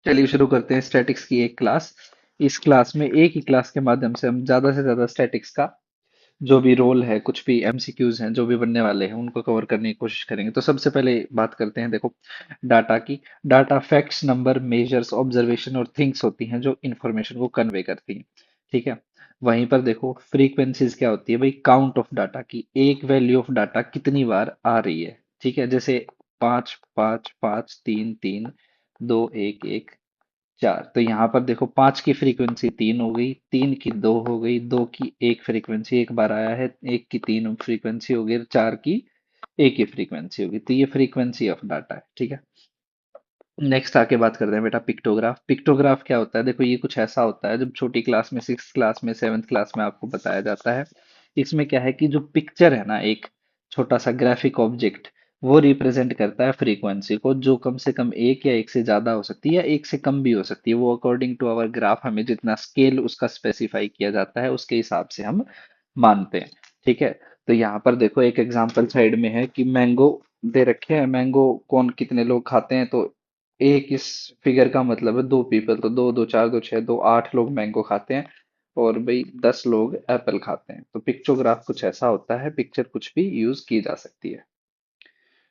चलिए शुरू करते हैं स्टैटिक्स की एक क्लास। इस क्लास में एक ही क्लास के माध्यम से हम ज्यादा से ज्यादा स्टैटिक्स का जो भी रोल है, कुछ भी एमसीक्यूज हैं जो भी बनने वाले हैं, उनको कवर करने की कोशिश करेंगे। तो सबसे पहले बात करते हैं, देखो, डाटा की। Data facts, number, measures, observation और थिंग्स होती हैं जो इंफॉर्मेशन को कन्वे करती हैं। ठीक है। वहीं पर देखो, फ्रीक्वेंसीज क्या होती है भाई? काउंट ऑफ डाटा की, एक वैल्यू ऑफ डाटा कितनी बार आ रही है। ठीक है, जैसे 5 5 5 3 3 2 1 1 4। तो यहाँ पर देखो, 5 की फ्रीक्वेंसी 3 हो गई, 3 की 2 हो गई, 2 की 1 फ्रीक्वेंसी एक बार आया है, 1 की 3 फ्रीक्वेंसी हो गई, 4 की 1 ही फ्रीक्वेंसी होगी। तो ये फ्रीक्वेंसी ऑफ डाटा है। ठीक है। नेक्स्ट आके बात करते हैं बेटा, पिक्टोग्राफ। पिक्टोग्राफ क्या होता है? देखो, ये कुछ ऐसा होता है जब छोटी क्लास में, 6th क्लास में, 7th क्लास में आपको बताया जाता है। इसमें क्या है कि जो पिक्चर है ना, एक छोटा सा ग्राफिक ऑब्जेक्ट, वो रिप्रेजेंट करता है फ्रीक्वेंसी को, जो कम से कम एक या एक से ज्यादा हो सकती है या एक से कम भी हो सकती है। वो अकॉर्डिंग टू आवर ग्राफ, हमें जितना स्केल उसका स्पेसिफाई किया जाता है उसके हिसाब से हम मानते हैं। ठीक है। तो यहाँ पर देखो, एक एग्जांपल साइड में है कि मैंगो दे रखे हैं। मैंगो कौन कितने लोग खाते हैं? तो एक इस फिगर का मतलब है 2 पीपल। तो 2 2 4 2 6 2 8 लोग मैंगो खाते हैं। और भाई 10 लोग एप्पल खाते हैं। तो पिक्चोग्राफ कुछ ऐसा होता है, पिक्चर कुछ भी यूज की जा सकती है।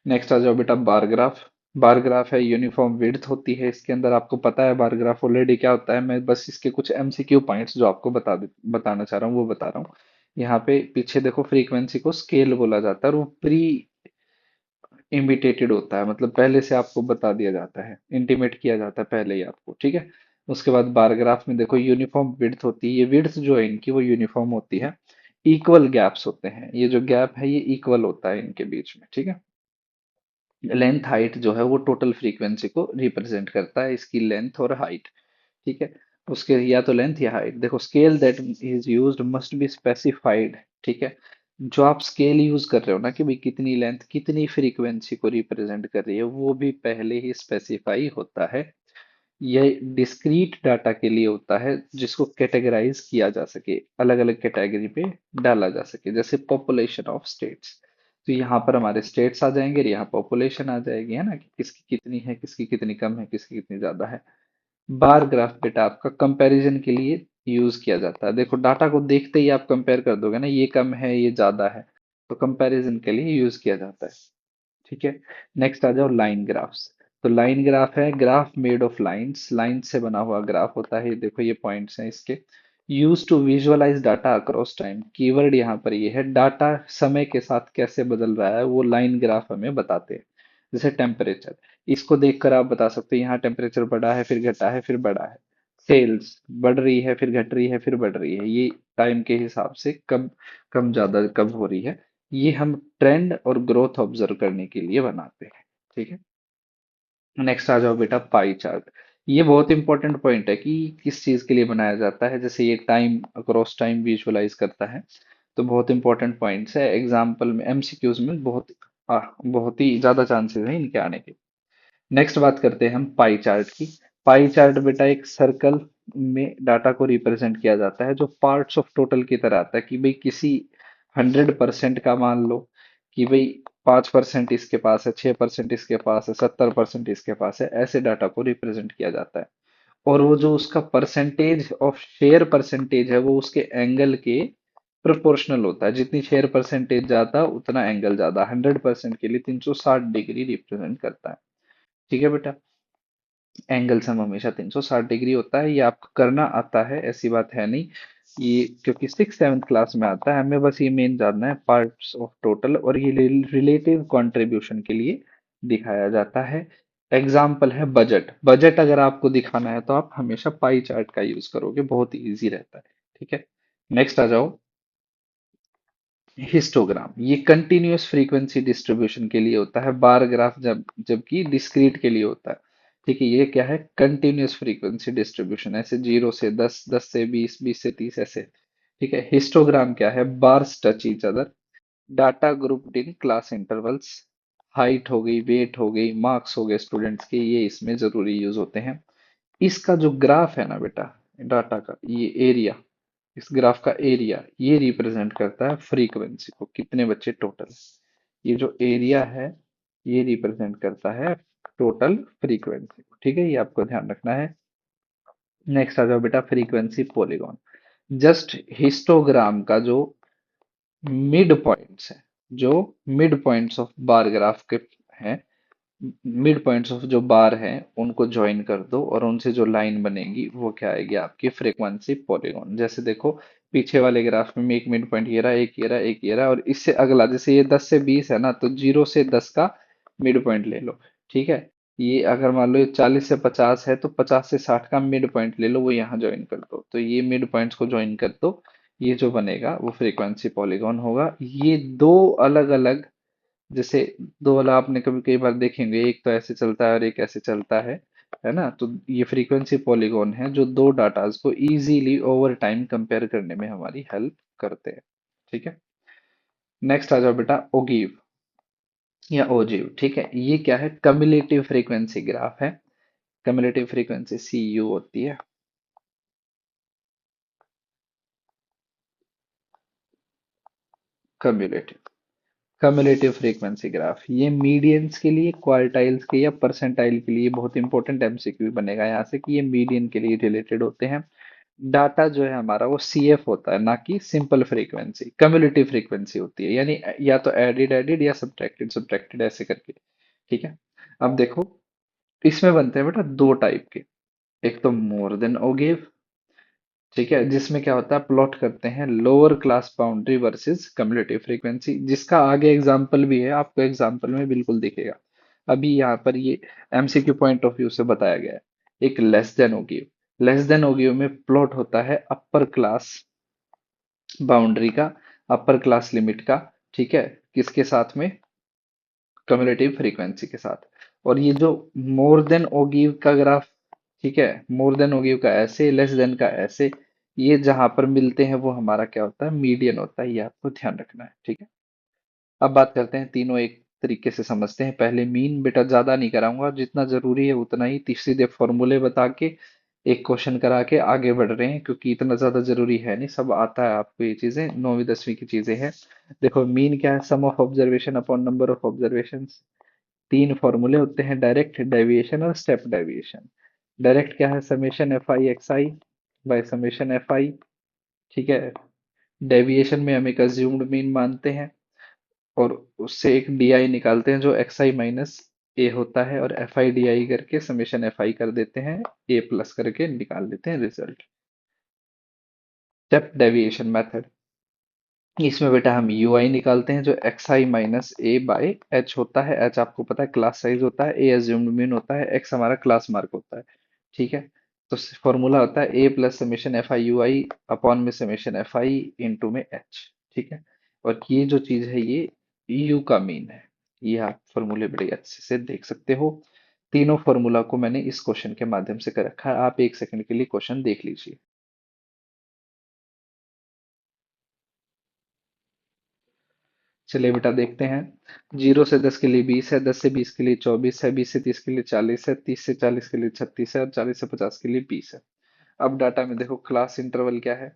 नेक्स्ट आ जाओ बेटा, बार ग्राफ। बार ग्राफ है, यूनिफॉर्म विड्थ होती है इसके अंदर। आपको पता है बार ग्राफ ऑलरेडी क्या होता है। मैं बस इसके कुछ एमसीक्यू पॉइंट्स जो आपको बताना चाह रहा हूँ वो बता रहा हूँ। यहाँ पे पीछे देखो, फ्रीक्वेंसी को स्केल बोला जाता है, और वो प्री इमिटेटेड होता है, मतलब पहले से आपको बता दिया जाता है, इंटीमेट किया जाता है पहले ही आपको। ठीक है। उसके बाद बार ग्राफ में देखो, यूनिफॉर्म विड्थ होती है। ये विड्थ जो है इनकी, वो यूनिफॉर्म होती है। इक्वल गैप्स होते हैं, ये जो गैप है ये इक्वल होता है इनके बीच में। ठीक है। लेंथ हाइट जो है वो टोटल फ्रीक्वेंसी को रिप्रेजेंट करता है, इसकी लेंथ और हाइट। ठीक है। उसके या तो लेंथ या हाइट। देखो, scale that is used must be specified. ठीक है। जो आप स्केल यूज कर रहे हो ना, कि भाई कितनी लेंथ कितनी फ्रीक्वेंसी को रिप्रेजेंट कर रही है, वो भी पहले ही स्पेसिफाई होता है। यह डिस्क्रीट डाटा के लिए होता है, जिसको कैटेगराइज किया जा सके, अलग अलग कैटेगरी पे डाला जा सके। जैसे पॉपुलेशन ऑफ स्टेट्स, तो यहाँ पर हमारे स्टेट्स आ जाएंगे और यहाँ पॉपुलेशन आ जाएगी, है ना, कि किसकी कितनी है, किसकी कितनी कम है, किसकी कितनी ज्यादा है। बार ग्राफ बेटा आपका कंपैरिजन के लिए यूज किया जाता है। देखो, डाटा को देखते ही आप कंपेयर कर दोगे ना, ये कम है ये ज्यादा है, तो कंपैरिजन के लिए यूज किया जाता है। ठीक है। नेक्स्ट आ जाओ, लाइन ग्राफ्स। तो लाइन ग्राफ है, graph made of lines, line से बना हुआ ग्राफ होता है। ये देखो, ये पॉइंट्स हैं इसके। Use to visualize data across time. Keyword यहाँ पर ये है, डाटा समय के साथ कैसे बदल रहा है वो लाइन ग्राफ हमें बताते हैं। जैसे टेम्परेचर, इसको देखकर आप बता सकते हो यहाँ टेम्परेचर बढ़ा है, फिर घटा है, फिर बढ़ा है। सेल्स बढ़ रही है, फिर घट रही है, फिर बढ़ रही है। ये टाइम के हिसाब से कब कम ज्यादा कब हो रही है। ये हम ट्रेंड और ग्रोथ ऑब्जर्व करने के लिए बनाते हैं। ठीक है। नेक्स्ट आ जाओ बेटा, पाई चार्ट। ये बहुत इंपॉर्टेंट पॉइंट है कि किस चीज के लिए बनाया जाता है। जैसे ये टाइम अक्रॉस टाइम विजुअलाइज करता है, तो बहुत इंपॉर्टेंट पॉइंट्स है। एग्जाम्पल में, एमसीक्यूज में बहुत ही ज्यादा चांसेस हैं इनके आने के। नेक्स्ट बात करते हैं हम पाई चार्ट की। पाई चार्ट बेटा एक सर्कल में डाटा को रिप्रेजेंट किया जाता है, जो पार्ट्स ऑफ टोटल की तरह आता है। कि भाई किसी 100% का मान लो कि भाई 5% इसके पास है, 6% इसके पास है, 70% इसके पास है, ऐसे डाटा को रिप्रेजेंट किया जाता है। और वो जो उसका परसेंटेज ऑफ शेयर परसेंटेज है, वो उसके एंगल के प्रोपोर्शनल होता है। जितनी शेयर परसेंटेज ज्यादा उतना एंगल ज्यादा। 100% के लिए 360 डिग्री रिप्रेजेंट करता है। ठीक है बेटा। एंगल सम हमेशा 360 डिग्री होता है। ये आपको करना आता है, ऐसी बात है नहीं। ये क्योंकि 6th 7th क्लास में आता है, हमें बस ये मेन जानना है, पार्ट्स ऑफ टोटल, और ये रिलेटिव कंट्रीब्यूशन के लिए दिखाया जाता है। एग्जाम्पल है बजट। बजट अगर आपको दिखाना है तो आप हमेशा पाई चार्ट का यूज करोगे, बहुत इजी रहता है। ठीक है। नेक्स्ट आ जाओ, हिस्टोग्राम। ये कंटिन्यूअस फ्रीक्वेंसी डिस्ट्रीब्यूशन के लिए होता है। बार ग्राफ जबकि डिस्क्रीट के लिए होता है। ठीक है। ये क्या है? कंटिन्यूअस फ्रीक्वेंसी डिस्ट्रीब्यूशन, ऐसे 0 से 10, 10 से 20, 20 से 30, ऐसे। ठीक है। हिस्टोग्राम क्या है? Bars touch each other, data grouped in class intervals. Height हो गई, वेट हो गई, मार्क्स हो गए स्टूडेंट्स के, ये इसमें जरूरी यूज होते हैं। इसका जो ग्राफ है ना बेटा, डाटा का ये एरिया, इस ग्राफ का एरिया ये रिप्रेजेंट करता है फ्रीक्वेंसी को, कितने बच्चे टोटल। ये जो एरिया है ये रिप्रेजेंट करता है टोटल फ्रीक्वेंसी को। ठीक है, ये आपको ध्यान रखना है। नेक्स्ट आ जाओ बेटा, फ्रीक्वेंसी पॉलीगॉन। जस्ट हिस्टोग्राम का जो मिड पॉइंट्स है, जो mid points of bar graph के हैं, मिड पॉइंट्स ऑफ जो बार हैं उनको ज्वाइन कर दो और उनसे जो लाइन बनेगी वो क्या आएगी आपकी फ्रीक्वेंसी पॉलीगॉन। जैसे देखो, पीछे वाले ग्राफ में एक मिड पॉइंट ये रहा, एक ये रहा, एक ये रहा, और इससे अगला जैसे ये 10 से 20 है ना, तो 0 से 10 का मिड पॉइंट ले लो। ठीक है, ये अगर मान लो ये 40 से 50 है तो 50 से 60 का मिड पॉइंट ले लो, वो यहाँ ज्वाइन कर दो, तो ये मिड पॉइंट्स को ज्वाइन कर दो। ये जो बनेगा वो फ्रीक्वेंसी पॉलीगॉन होगा। ये दो अलग अलग, जैसे दो वाला आपने कभी कई बार देखेंगे, एक तो ऐसे चलता है और एक ऐसे चलता है ना, तो ये फ्रीक्वेंसी पॉलीगॉन है जो दो डाटाज को इजीली ओवर टाइम कंपेयर करने में हमारी हेल्प करते हैं। ठीक है, नेक्स्ट आ जाओ बेटा, ओगीव या ओजीव। ठीक है, ये क्या है, कम्युलेटिव फ्रीक्वेंसी ग्राफ है। कम्युलेटिव फ्रीक्वेंसी सी यू होती है। कम्युलेटिव कम्युलेटिव फ्रीक्वेंसी ग्राफ, ये मीडियंस के लिए, क्वार्टाइल्स के या परसेंटाइल के लिए बहुत इंपॉर्टेंट एमसीक्यू बनेगा यहाँ से, कि ये मीडियन के लिए रिलेटेड होते हैं। डाटा जो है हमारा वो सीएफ होता है, ना कि सिंपल फ्रीक्वेंसी। कम्युलेटिव फ्रीक्वेंसी होती है, यानी या तो एडिड एडिड या सब्ट्रैक्टेड सब्ट्रैक्टेड ऐसे करके। ठीक है, अब देखो, इसमें बनते हैं बेटा दो टाइप के। एक तो मोर देन ओगिव, ठीक है, जिसमें क्या होता है, प्लॉट करते हैं lower class boundary versus cumulative frequency, जिसका आगे एग्जाम्पल भी है, आपको एग्जाम्पल में बिल्कुल दिखेगा। अभी यहाँ पर ये एमसीक्यू पॉइंट ऑफ व्यू से बताया गया है। एक लेस देन ओगिव, लेस देन ओगिव में प्लॉट होता है अपर क्लास बाउंड्री का, अपर क्लास लिमिट का। ठीक है, किसके साथ में, कम्युलेटिव फ्रीक्वेंसी के साथ। और ये जो मोर देन ओगिव का ग्राफ, ठीक है, मोर देन ओगिव का ऐसे, लेस देन का ऐसे, ये जहां पर मिलते हैं वो हमारा क्या होता है, मीडियन होता है। ये आपको ध्यान रखना है। ठीक है, अब बात करते हैं, तीनों एक तरीके से समझते हैं। पहले मीन, बेटा ज्यादा नहीं कराऊंगा, जितना जरूरी है उतना ही, सीधे फॉर्मूले बता के एक क्वेश्चन करा के आगे बढ़ रहे हैं, क्योंकि इतना ज्यादा जरूरी है नहीं, सब आता है आपको, ये चीजें 9वीं 10वीं की चीजें हैं। देखो, मीन क्या है, sum of observation upon number of observation. तीन फॉर्मूले होते हैं, डायरेक्ट, डेविएशन और स्टेप डेविएशन। डायरेक्ट क्या है, summation F I X I by summation F I. ठीक है, डेविएशन में हम एक अज्यूम्ड मीन मानते हैं और उससे एक डी आई निकालते हैं जो एक्स आई माइनस ए होता है, और एफ आई डी आई करके समेशन एफ आई कर देते हैं, ए प्लस करके निकाल देते हैं रिजल्ट। स्टेप डेविएशन मेथड, इसमें बेटा हम यू आई निकालते हैं जो x I minus A by H होता है। एच आपको पता है क्लास साइज होता है, ए एज्यूम्ड मीन होता है, एक्स हमारा क्लास मार्क होता है। ठीक है, तो फॉर्मूला होता है A plus summation F I U I upon में समेशन एफ आई इंटू में एच। ठीक है, और ये जो चीज है ये यू का मीन है। ये आप फॉर्मूले बड़े अच्छे से देख सकते हो। तीनों फॉर्मूला को मैंने इस क्वेश्चन के माध्यम से कर रखा है, आप एक सेकंड के लिए क्वेश्चन देख लीजिए। चलिए बेटा देखते हैं। 0 से 10 के लिए 20 है, 10 से 20 के लिए 24 है, 20 से 30 के लिए 40 है, 30 से 40 के लिए 36 है, और 40 से 50 के लिए 20 है। अब डाटा में देखो क्लास इंटरवल क्या है,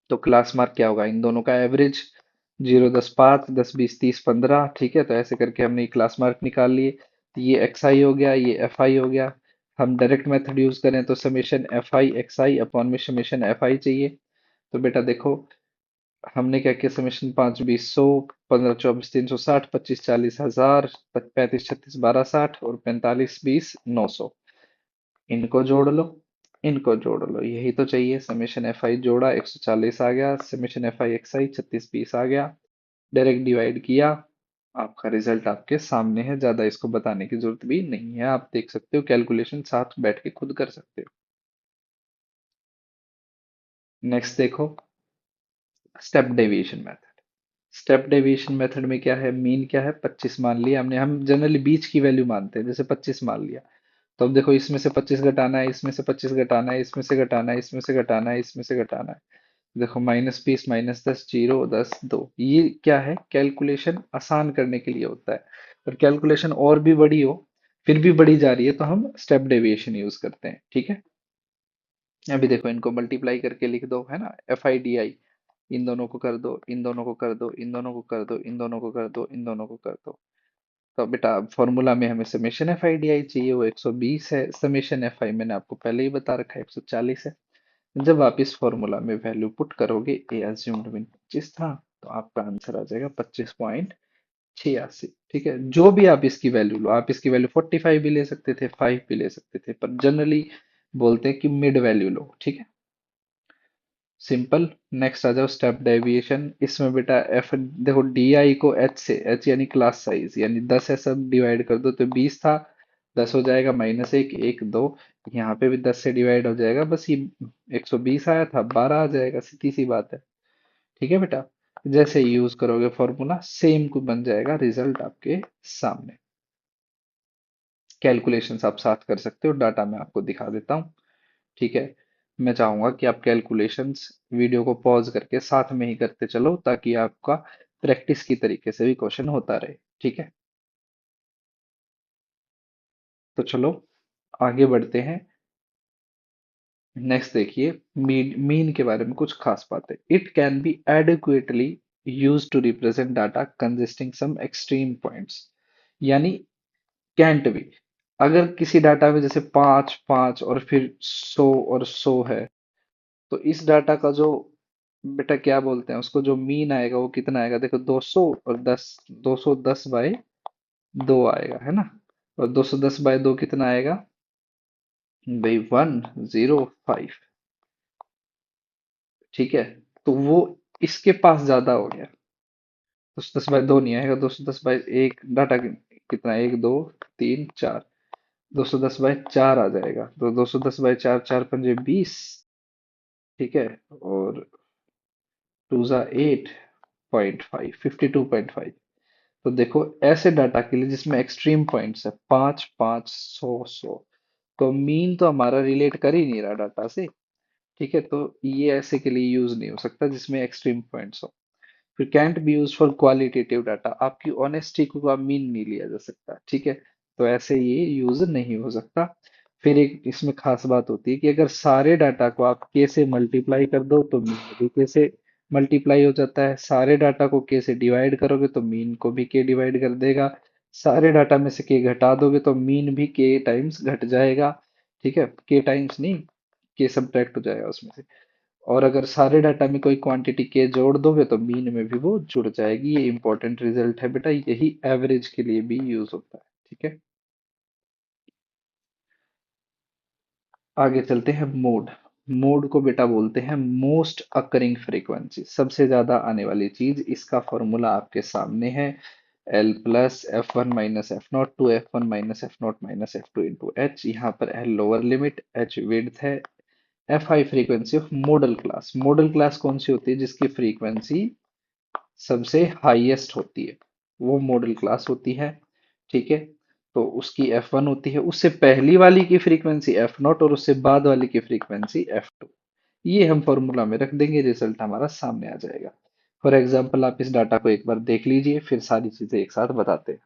तो क्लास मार्क क्या होगा, इन दोनों का एवरेज। 0 10 5, 10 20 30 15। ठीक है, तो ऐसे करके हमने क्लास मार्क निकाल लिए, तो ये एक्स आई हो गया, ये एफ आई हो गया। हम डायरेक्ट मेथड यूज करें तो summation F I X I upon में समेशन एफ आई चाहिए। तो बेटा देखो, हमने क्या किया, समेशन 5 20 100, 15 24 360, 25 40 1000, 35 36 12 60, और 45 20 900। इनको जोड़ लो, इनको जोड़ लो, यही तो चाहिए। समेशन एफ आई जोड़ा 140 आ गया, समेशन एफ आई एक्स आई 36 20 आ गया। डायरेक्ट डिवाइड किया, आपका रिजल्ट आपके सामने है, ज्यादा इसको बताने की जरूरत भी नहीं है, आप देख सकते हो, कैलकुलेशन साथ बैठ के खुद कर सकते हो। नेक्स्ट देखो, step deviation method. Step deviation method में क्या है, मीन क्या है, 25 मान लिया हमने, हम जनरली बीच की वैल्यू मानते हैं, जैसे 25 मान लिया। तो अब देखो, इसमें से 25 घटाना है, इसमें से 25 घटाना है, इसमें से घटाना है, इसमें से घटाना है, इसमें से घटाना है। देखो, -20 -10 0 10 2, ये क्या है, कैलकुलेशन आसान करने के लिए होता है। और कैलकुलेशन और भी बड़ी हो, फिर भी बढ़ी जा रही है, तो हम स्टेप डेविएशन यूज करते हैं। ठीक है, अभी देखो, इनको मल्टीप्लाई करके लिख दो, है ना, एफ आई डी आई। इन दोनों को कर दो, इन दोनों को कर दो, इन दोनों को कर दो, इन दोनों को कर दो, इन दोनों को कर दो। तो बेटा फॉर्मूला में हमें summation F I D I चाहिए, वो 120 है। समेशन एफ आई मैंने आपको पहले ही बता रखा है 140 है। जब आप इस फॉर्मूला में वैल्यू पुट करोगे, ए अज्यूम्ड मीन 25 था, तो आपका आंसर आ जाएगा 25.86। ठीक है, जो भी आप इसकी वैल्यू लो, आप इसकी वैल्यू 45 भी ले सकते थे, 5 भी ले सकते थे, पर जनरली बोलते हैं कि मिड वैल्यू लो। ठीक है, सिंपल। नेक्स्ट आ जाओ स्टेप डेविएशन। इसमें बेटा एफ देखो, डी आई को एच से, एच यानी क्लास साइज, यानी 10 है, सब डिवाइड कर दो तो 20 था, 10 हो जाएगा माइनस एक, एक दो, यहाँ पे भी 10 से डिवाइड हो जाएगा, बस ये 120 आया था, 12 आ जाएगा, सीधी सी बात है। ठीक है बेटा, जैसे यूज करोगे फॉर्मूला सेम को बन जाएगा, रिजल्ट आपके सामने। कैलकुलेशंस आप साथ कर सकते हो, डाटा मैं आपको दिखा देता हूँ। ठीक है, मैं चाहूंगा कि आप कैलकुलेशंस वीडियो को पॉज करके साथ में ही करते चलो, ताकि आपका प्रैक्टिस की तरीके से भी क्वेश्चन होता रहे। ठीक है, तो चलो आगे बढ़ते हैं। नेक्स्ट देखिए, मीन के बारे में कुछ खास बातें। It can be adequately use to represent data consisting some extreme points, यानी कैंट बी। अगर किसी डाटा में जैसे 5 5 और फिर 100 और 100 है, तो इस डाटा का जो बेटा क्या बोलते हैं उसको, जो मीन आएगा वो कितना आएगा, देखो 200 और 10, 210/2 आएगा, है ना। और 210/2 कितना आएगा भाई, 105। ठीक है, तो वो इसके पास ज्यादा हो गया। 210/2 नहीं आएगा, 210/1 डाटा कितना, 1 2 3 4, 210/4 आ जाएगा। तो 210/4, 4 5 20। ठीक है, और 2 8.5, 52.5। तो देखो ऐसे डाटा के लिए जिसमें एक्सट्रीम पॉइंट्स है, 5 5 100 100, तो मीन तो हमारा रिलेट कर ही नहीं रहा डाटा से। ठीक है, तो ये ऐसे के लिए यूज नहीं हो सकता जिसमें एक्सट्रीम पॉइंट्स हो। फिर cantt B use for qualitative data, आपकी ऑनेस्टी को मीन नहीं लिया जा सकता। ठीक है, तो ऐसे ये यूज नहीं हो सकता। फिर एक इसमें खास बात होती है कि अगर सारे डाटा को आप के से मल्टीप्लाई कर दो तो मीन भी के से मल्टीप्लाई हो जाता है, सारे डाटा को के से डिवाइड करोगे तो मीन को भी के डिवाइड कर देगा, सारे डाटा में से के घटा दोगे तो मीन भी के टाइम्स घट जाएगा। ठीक है, के टाइम्स नहीं, के सब्ट्रैक्ट हो जाएगा उसमें से। और अगर सारे डाटा में कोई क्वांटिटी के जोड़ दोगे तो मीन में भी वो जुड़ जाएगी। ये इंपॉर्टेंट रिजल्ट है बेटा, यही एवरेज के लिए भी यूज होता है। ठीक है, आगे चलते हैं। मोड। मोड को बेटा बोलते हैं मोस्ट अकरिंग फ्रीक्वेंसी, सबसे ज्यादा आने वाली चीज। इसका फॉर्मूला आपके सामने है, L plus F1 - F0 two F1 - F0 - F2 into H. यहाँ पर है लोअर लिमिट, एच विड्थ है, F I frequency of model class. Model class कौन सी होती है, जिसकी फ्रीक्वेंसी सबसे हाईएस्ट होती है, वो मॉडल क्लास होती है। ठीक है, तो उसकी F1 होती है, उससे पहली वाली की फ्रीक्वेंसी F0 और उससे बाद वाली की फ्रीक्वेंसी F2। ये हम फॉर्मूला में रख देंगे, रिजल्ट हमारा सामने आ जाएगा। फॉर एग्जाम्पल आप इस डाटा को एक बार देख लीजिए, फिर सारी चीजें एक साथ बताते हैं।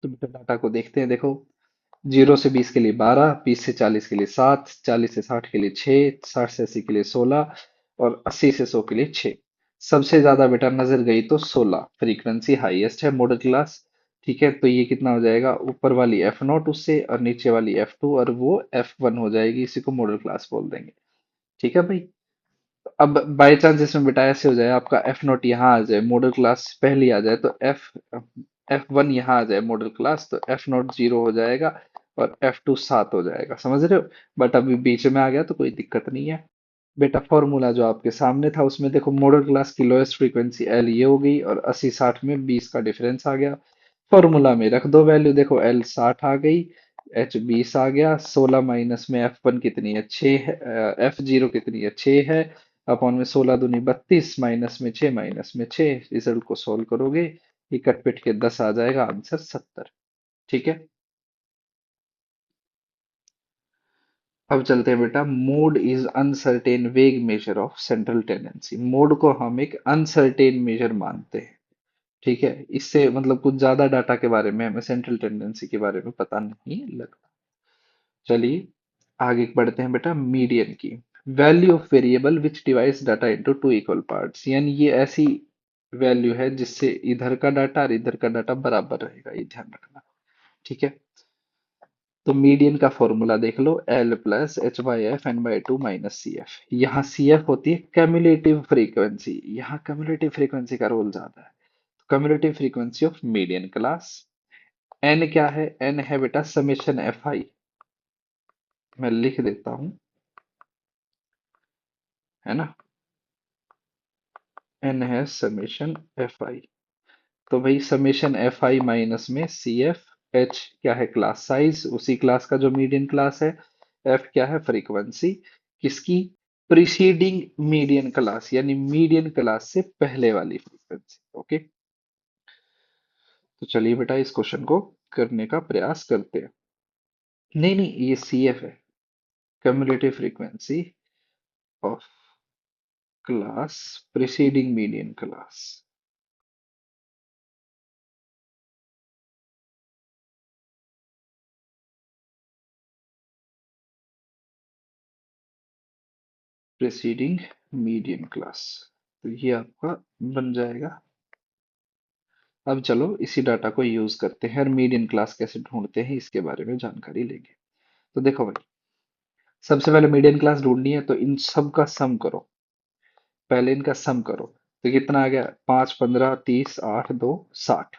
तो बेटा डाटा को देखते हैं, देखो 0 से 20 के लिए 12, 20 से 40 के लिए 7, 40 से 60 के लिए 6, 60 से 80 के लिए 16, और 80 से 100 के लिए 6। सबसे ज्यादा बेटा नजर गई तो 16, फ्रीक्वेंसी हाईएस्ट है मॉडल क्लास। ठीक है, तो ये कितना हो जाएगा, ऊपर वाली F0 उससे और नीचे वाली F2, और वो F1 हो जाएगी, इसी को मॉडल क्लास बोल देंगे। ठीक है भाई, अब बाई चांस इसमें बेटा ऐसे हो जाए, आपका F0 यहाँ आ जाए, मॉडल क्लास पहली आ जाए, तो F1 यहाँ आ जाए मॉडल क्लास, तो F0 0 हो जाएगा और F2 7 हो जाएगा, समझ रहे हो। बट अभी बीच में आ गया तो कोई दिक्कत नहीं है। बेटा फॉर्मूला जो आपके सामने था उसमें देखो, मॉडल क्लास की लोएस्ट फ्रीक्वेंसी एल ये हो गई, और 80 60 में 20 का डिफरेंस आ गया। फॉर्मूला में रख दो वैल्यू, देखो एल 60 आ गई, एच 20 आ गया, 16 माइनस में F1 कितनी है, 6 है, F0 कितनी है, 6 है, अपॉन में 16 दूनी 32, माइनस में 6 रिजल्ट को सॉल्व करोगे, ये कट पिट के 10 आ जाएगा, आंसर 70। ठीक है, अब चलते हैं बेटा। मोड इज अनसर्टेन वेग measure of central tendency. Mode को हम एक अनसर्टेन मेजर मानते हैं। ठीक है, इससे मतलब कुछ ज्यादा डाटा के बारे में हमें सेंट्रल टेंडेंसी के बारे में पता नहीं लगता। चलिए आगे बढ़ते हैं बेटा, मीडियन की। Value of variable which divides data into two equal parts, यानी ये ऐसी वैल्यू है जिससे इधर का डाटा और इधर का डाटा बराबर रहेगा, ये ध्यान रखना। ठीक है। तो मीडियन का फॉर्मूला देख लो, L plus H by F N by two minus C F. यहाँ सी एफ होती है कम्युलेटिव फ्रीक्वेंसी, यहाँ कम्युलेटिव फ्रीक्वेंसी का रोल ज्यादा है। Cumulative frequency of median class. N क्या है? एन है बेटा समेशन एफ आई। मैं लिख देता हूं, है ना। एन है समेशन एफ आई। तो भाई समेशन एफ आई माइनस में सी एफ। एच क्या है? क्लास साइज, उसी क्लास का जो मीडियन क्लास है। एफ क्या है? फ्रीक्वेंसी। किसकी? प्रीसीडिंग मीडियन क्लास, यानी मीडियन क्लास से पहले वाली फ्रीक्वेंसी। ओके। तो चलिए बेटा इस क्वेश्चन को करने का प्रयास करते हैं। नहीं नहीं, ये सी एफ है, cumulative frequency of class preceding median class। preceding median class, तो ये आपका बन जाएगा। अब चलो इसी डाटा को यूज करते हैं और मीडियन क्लास कैसे ढूंढते हैं इसके बारे में जानकारी लेंगे। तो देखो भाई, सबसे पहले मीडियन क्लास ढूंढनी है तो इन सब का सम करो। पहले इनका सम करो। तो कितना आ गया? 5 15 30 8 2 60।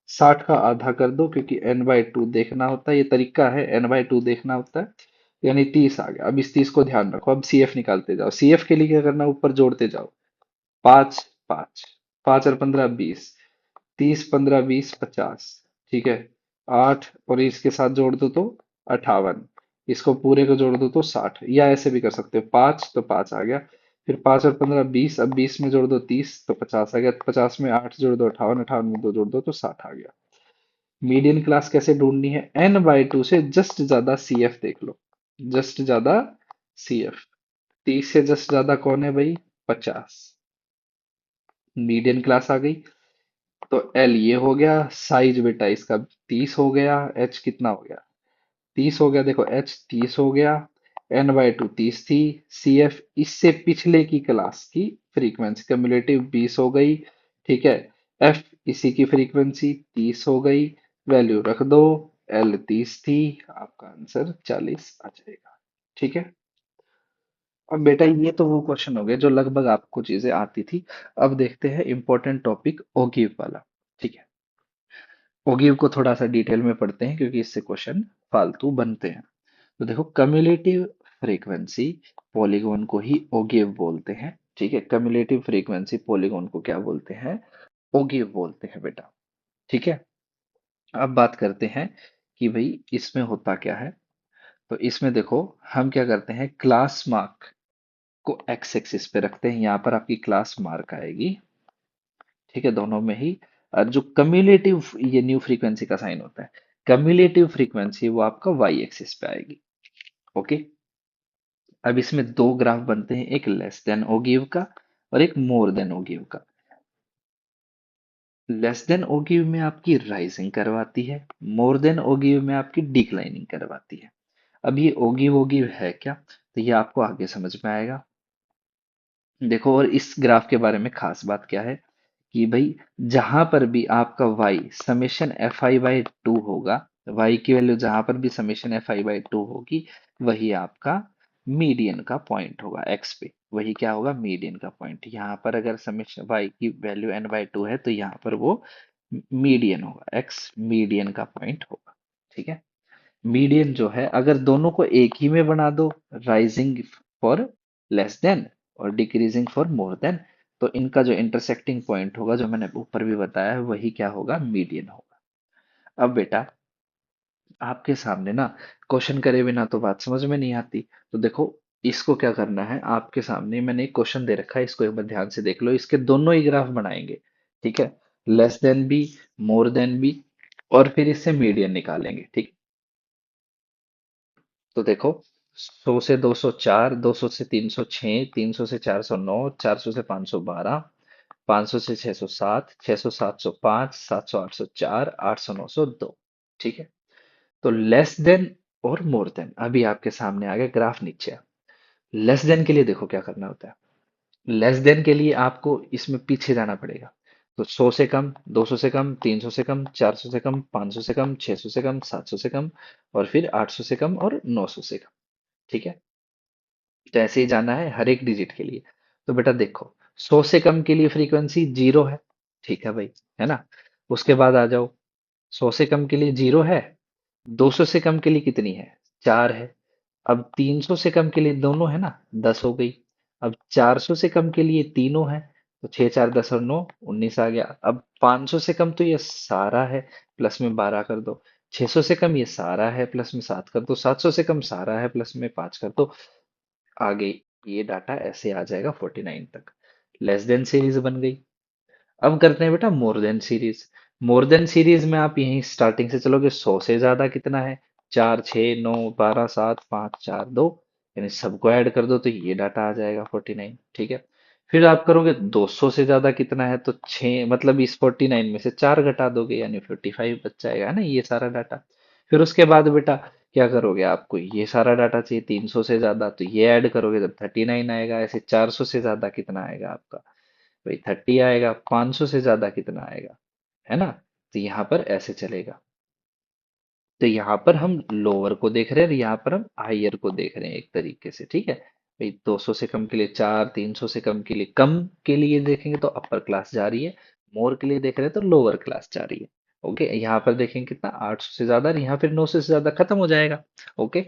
60 का आधा कर दो, क्योंकि एन बाई टू देखना होता है, ये तरीका है, एन बाई टू देखना होता है। यानी 30 आ गया। अब इस 30 को ध्यान रखो, अब सी एफ निकालते जाओ। सी एफ के लिए क्या करना? ऊपर जोड़ते जाओ। 5 5, 5 और 15 20। 30 15 20 50। ठीक है। 8 और इसके साथ जोड़ दो तो 58। इसको पूरे को जोड़ दो तो 60, या ऐसे भी कर सकते हो। 5 तो 5 आ गया। फिर 5 और 15 20। अब 20 में जोड़ दो 30 तो 50 आ गया। 50 में 8 जोड़ दो 58, 58 में 2 जोड़ दो तो 60 आ गया। मीडियन क्लास कैसे ढूंढनी है? एन बाई टू से जस्ट ज्यादा सी एफ देख लो। जस्ट ज्यादा सी एफ। 30 से जस्ट ज्यादा कौन है भाई? 50। मीडियन क्लास आ गई। तो एल ये हो गया, साइज बेटा इसका 30 हो गया। एच कितना हो गया? 30 हो गया। देखो एच 30 हो गया। एन बाई टू 30 थी। सी एफ इससे पिछले की क्लास की फ्रीक्वेंसी कम्युलेटिव 20 हो गई। ठीक है। एफ इसी की फ्रीक्वेंसी 30 हो गई। वैल्यू रख दो। एल 30 थी, आपका आंसर 40 आ जाएगा। ठीक है। अब बेटा ये तो वो क्वेश्चन हो गए जो लगभग आपको चीजें आती थी। अब देखते हैं इंपॉर्टेंट टॉपिक ओगिव वाला। ठीक है। ओगिव को थोड़ा सा डिटेल में पढ़ते हैं, क्योंकि इससे क्वेश्चन फालतू बनते हैं। तो देखो, कम्युलेटिव फ्रीक्वेंसी पॉलीगॉन को ही ओगिव बोलते हैं। ठीक है। कम्युलेटिव फ्रीक्वेंसी पॉलीगॉन को क्या बोलते हैं? ओगिव बोलते हैं बेटा। ठीक है। अब बात करते हैं कि भाई इसमें होता क्या है। तो इसमें देखो, हम क्या करते हैं, क्लास मार्क को एक्स एक्सिस पे रखते हैं। यहाँ पर आपकी क्लास मार्क आएगी। ठीक है, दोनों में ही। और जो कम्युलेटिव, ये न्यू फ्रीक्वेंसी का साइन होता है। कम्युलेटिव फ्रीक्वेंसी वो आपका वाई एक्सिस पे आएगी। ओके। अब इसमें दो ग्राफ बनते हैं, एक लेस देन ओ गिव का और एक मोर देन ओ गिव का। लेस देन ओ गिव में आपकी राइजिंग करवाती है, मोर देन ओ गिव में आपकी डिक्लाइनिंग करवाती है। अब ये ओ गिव है क्या? तो ये आपको आगे समझ में आएगा। देखो, और इस ग्राफ के बारे में खास बात क्या है कि भाई जहां पर भी आपका y summation F I by two होगा, y की वैल्यू जहां पर भी summation F I by two होगी, वही आपका मीडियन का पॉइंट होगा x पे। वही क्या होगा? मीडियन का पॉइंट। यहाँ पर अगर समेशन y की वैल्यू n बाई टू है तो यहाँ पर वो मीडियन होगा, x मीडियन का पॉइंट होगा। ठीक है। मीडियन जो है, अगर दोनों को एक ही में बना दो, राइजिंग फॉर लेस देन और डिक्रीजिंग फॉर मोर देन, तो इनका जो इंटरसेक्टिंग पॉइंट होगा, जो मैंने ऊपर भी बताया है, वही क्या होगा? मीडियन होगा। अब बेटा आपके सामने ना क्वेश्चन करे बिना तो बात समझ में नहीं आती। तो देखो, इसको क्या करना है, आपके सामने मैंने एक क्वेश्चन दे रखा है, इसको एक बार ध्यान से देख लो। इसके दोनों ही ग्राफ बनाएंगे। ठीक है। लेस देन भी, मोर देन भी, और फिर इससे मीडियन निकालेंगे। ठीक। तो देखो, 100 से 204, 200 से 306, 300 से 409, 400 से 512, 500 से 607, 600 705, 700 804, 800 902। ठीक है। तो लेस देन और मोर देन अभी आपके सामने आ गया, ग्राफ नीचे है। लेस देन के लिए देखो क्या करना होता है। लेस देन के लिए आपको इसमें पीछे जाना पड़ेगा। तो 100 से कम, 200 से कम, 300 से कम, 400 से कम, 500 से कम, 600 से कम, 700 से कम, और फिर 800 से कम और 900 से कम। ठीक है। तो ऐसे ही जाना है हर एक डिजिट के लिए। तो बेटा देखो, 100 से कम के लिए फ्रीक्वेंसी 0 है। ठीक है भाई, है ना। उसके बाद आ जाओ, 100 से कम के लिए 0 है। 200 से कम के लिए कितनी है? 4 है। अब 300 से कम के लिए दोनों है ना, 10 हो गई। अब 400 से कम के लिए तीनों है। तो 6 4 10 और 9 19 आ गया। अब 500 से कम तो ये सारा है, प्लस में 12 कर दो। 600 से कम ये सारा है, प्लस में 7 कर दो। 700 से कम सारा है, प्लस में 5 कर दो। आगे ये डाटा ऐसे आ जाएगा 49 तक। लेस देन सीरीज बन गई। अब करते हैं बेटा more than series. More than series में आप यहीं स्टार्टिंग से चलोगे। 100 से ज्यादा कितना है? 4 6 9 12 7 5 4 2, यानी सबको ऐड कर दो तो ये डाटा आ जाएगा 49। ठीक है। फिर आप करोगे 200 से ज्यादा कितना है, तो 6, मतलब इस 49 में से 4 घटा दोगे, यानी 55 बच जाएगा, है ना, ये सारा डाटा। फिर उसके बाद बेटा क्या करोगे, आपको ये सारा डाटा चाहिए 300 से ज्यादा, तो ये ऐड करोगे जब 39 आएगा। ऐसे 400 से ज्यादा कितना आएगा आपका? भाई 30 आएगा। 500 से ज्यादा कितना आएगा, है ना। तो यहाँ पर ऐसे चलेगा। तो यहाँ पर हम लोअर को देख रहे हैं और यहाँ पर हम हाइयर को देख रहे हैं एक तरीके से। ठीक है भाई, 200 से कम के लिए 4, 300 से कम के लिए, कम के लिए देखेंगे तो अपर क्लास जा रही है, मोर के लिए देख रहे हैं तो लोअर क्लास जा रही है। ओके, यहाँ पर देखेंगे कितना, 800 से ज्यादा, और यहाँ फिर 900 से ज्यादा खत्म हो जाएगा। ओके।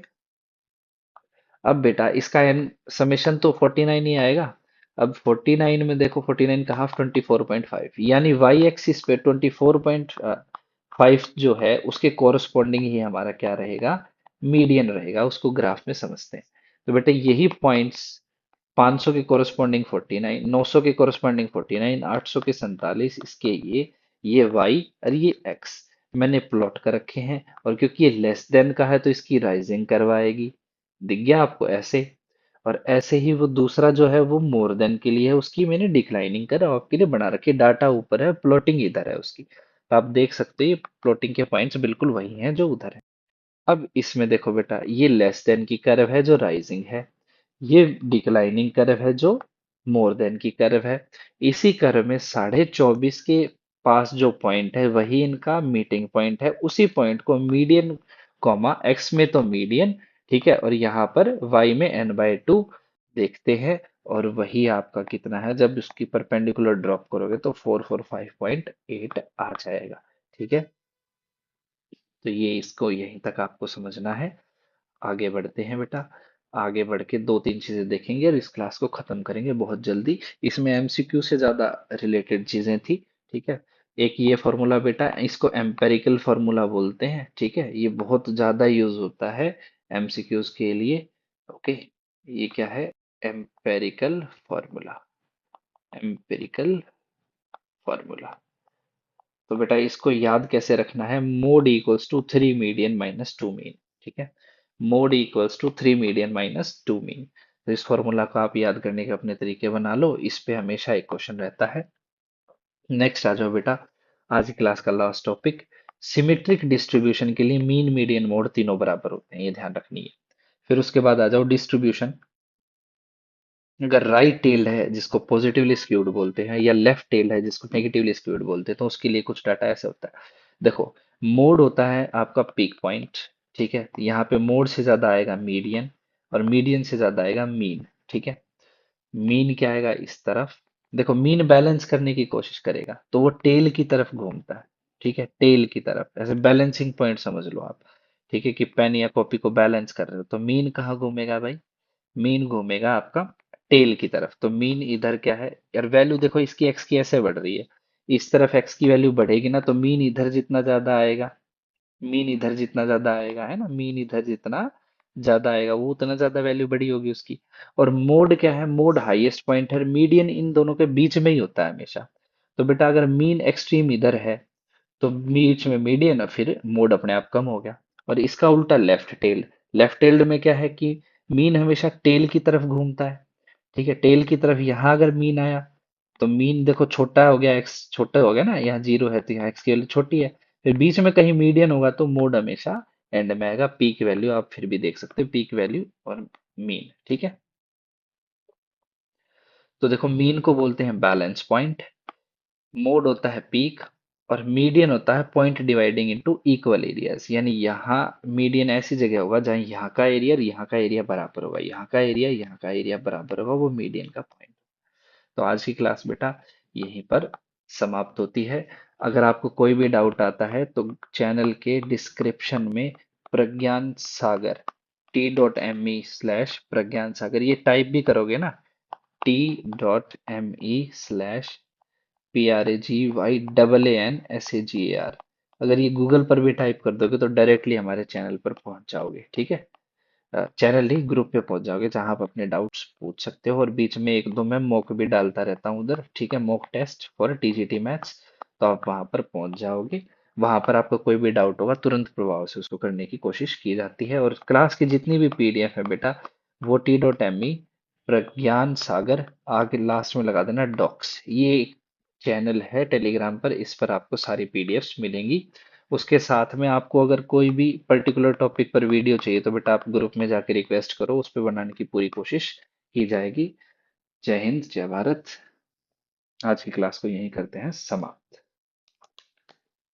अब बेटा इसका एन समेशन तो 49 ही आएगा। अब 49 में देखो, 49 का हाफ 24.5, यानी वाई एक्सिस पे 24.5 जो है उसके कोरस्पॉन्डिंग ही हमारा क्या रहेगा, मीडियन रहेगा। उसको ग्राफ में समझते हैं। तो बेटा यही पॉइंट्स, 500 के कोरस्पॉन्डिंग 49, 900 के कोरस्पॉन्डिंग 49, 800 के 47, इसके ये वाई और ये एक्स मैंने प्लॉट कर रखे हैं। और क्योंकि ये लेस देन का है तो इसकी राइजिंग करवाएगी। दिख गया आपको ऐसे। और ऐसे ही वो दूसरा जो है वो मोर देन के लिए है, उसकी मैंने डिक्लाइनिंग कर आपके लिए बना रखी है। डाटा ऊपर है, प्लॉटिंग इधर है उसकी। तो आप देख सकते हो ये प्लॉटिंग के पॉइंट्स बिल्कुल वही हैं जो उधर है। अब इसमें देखो बेटा, ये लेस देन की कर्व है जो राइजिंग है, ये डिक्लाइनिंग कर्व है जो मोर देन की कर्व है। इसी कर्व में 24.5 के पास जो पॉइंट है वही इनका मीटिंग पॉइंट है। उसी पॉइंट को मीडियन, कॉमा एक्स में तो मीडियन, ठीक है, और यहाँ पर वाई में n/2 देखते हैं। और वही आपका कितना है, जब उसकी परपेंडिकुलर ड्रॉप करोगे तो 445.8 आ जाएगा। ठीक है। तो ये इसको यहीं तक आपको समझना है। आगे बढ़ते हैं बेटा। आगे बढ़ के दो तीन चीजें देखेंगे और इस क्लास को खत्म करेंगे बहुत जल्दी। इसमें एमसीक्यू से ज्यादा रिलेटेड चीजें थी। ठीक है। एक ये फॉर्मूला बेटा, इसको एम्पेरिकल फार्मूला बोलते हैं। ठीक है, ये बहुत ज्यादा यूज होता है एमसीक्यूज के लिए। ओके। ये क्या है? Empirical formula. Empirical formula. तो बेटा इसको याद कैसे रखना है, mode equals to 3 median minus 2 mean. ठीक है। Mode equals to 3 median minus 2 mean. तो इस फॉर्मूला को आप याद करने के अपने तरीके बना लो, इस पे हमेशा एक क्वेश्चन रहता है। नेक्स्ट आ जाओ बेटा, आज की क्लास का लास्ट टॉपिक। सिमेट्रिक डिस्ट्रीब्यूशन के लिए मीन मीडियन मोड तीनों बराबर होते हैं, ये ध्यान रखनी है। फिर उसके बाद आ जाओ डिस्ट्रीब्यूशन। अगर राइट टेल्ड है जिसको पॉजिटिवली स्क्यूड बोलते हैं, या लेफ्ट टेल्ड है जिसको नेगेटिवली स्क्यूड बोलते हैं, तो उसके लिए कुछ डाटा ऐसे होता है। देखो, मोड होता है आपका पीक पॉइंट। ठीक है, यहाँ पे मोड से ज्यादा आएगा मीडियन, और मीडियन से ज्यादा आएगा मीन। ठीक है। मीन क्या आएगा इस तरफ। देखो, मीन बैलेंस करने की कोशिश करेगा तो वो टेल की तरफ घूमता है। ठीक है, टेल की तरफ, ऐसे बैलेंसिंग पॉइंट समझ लो आप। ठीक है, कि पेन या कॉपी को बैलेंस कर रहे हो तो मीन कहाँ घूमेगा भाई? मीन घूमेगा आपका टेल की तरफ। तो मीन इधर क्या है यार, वैल्यू देखो इसकी एक्स की ऐसे बढ़ रही है, इस तरफ एक्स की वैल्यू बढ़ेगी ना, तो मीन इधर जितना ज्यादा आएगा, मीन इधर जितना ज्यादा आएगा, है ना, मीन इधर जितना ज्यादा आएगा वो उतना ज्यादा वैल्यू बड़ी होगी उसकी। और मोड क्या है, मोड हाईएस्ट पॉइंट है, मीडियन इन दोनों के बीच में ही होता है हमेशा। तो बेटा अगर मीन एक्सट्रीम इधर है तो बीच में मीडियन, और फिर मोड अपने आप कम हो गया। और इसका उल्टा लेफ्ट टेल। लेफ्ट टेल्ड में क्या है कि मीन हमेशा टेल की तरफ घूमता है। ठीक है, टेल की तरफ यहाँ अगर मीन आया तो मीन देखो छोटा हो गया, एक्स छोटा हो गया ना, यहाँ 0 है तो यहाँ एक्स की वैल्यू छोटी है। फिर बीच में कहीं मीडियन होगा तो मोड हमेशा एंड में आएगा। पीक वैल्यू आप फिर भी देख सकते हो, पीक वैल्यू और मीन। ठीक है। तो देखो, मीन को बोलते हैं बैलेंस पॉइंट, मोड होता है पीक, और मीडियन होता है point dividing into equal areas. यानी यहाँ मीडियन ऐसी जगह होगा जहाँ यहाँ का एरिया और यहाँ का एरिया बराबर होगा, यहाँ का एरिया यहाँ का एरिया बराबर होगा, वो मीडियन का पॉइंट। तो आज की क्लास बेटा यहीं पर समाप्त होती है। अगर आपको कोई भी डाउट आता है तो चैनल के डिस्क्रिप्शन में प्रज्ञान सागर t.me/प्रज्ञान सागर, ये टाइप भी करोगे ना, t.me/PRAGYANSAGAR, अगर ये गूगल पर भी टाइप कर दोगे तो डायरेक्टली हमारे चैनल पर पहुंच जाओगे। ठीक है, चैनल ही ग्रुप पे पहुंच जाओगे जहां आप अपने डाउट्स पूछ सकते हो, और बीच में एक दो मैं मॉक भी डालता रहता हूँ उधर। ठीक है, mock test for TGT maths, तो आप वहां पर पहुंच जाओगे। वहां पर आपको कोई भी डाउट होगा तुरंत प्रभाव से उसको करने की कोशिश की जाती है। और क्लास की जितनी भी पीडीएफ है बेटा, वो t.me प्रज्ञान सागर, आगे लास्ट में लगा देना डॉक्स, ये चैनल है टेलीग्राम पर, इस पर आपको सारी पीडीएफ्स मिलेंगी। उसके साथ में आपको अगर कोई भी पर्टिकुलर टॉपिक पर वीडियो चाहिए तो बेटा आप ग्रुप में जाके रिक्वेस्ट करो, उस पर बनाने की पूरी कोशिश की जाएगी। जय हिंद, जय भारत। आज की क्लास को यहीं करते हैं समाप्त।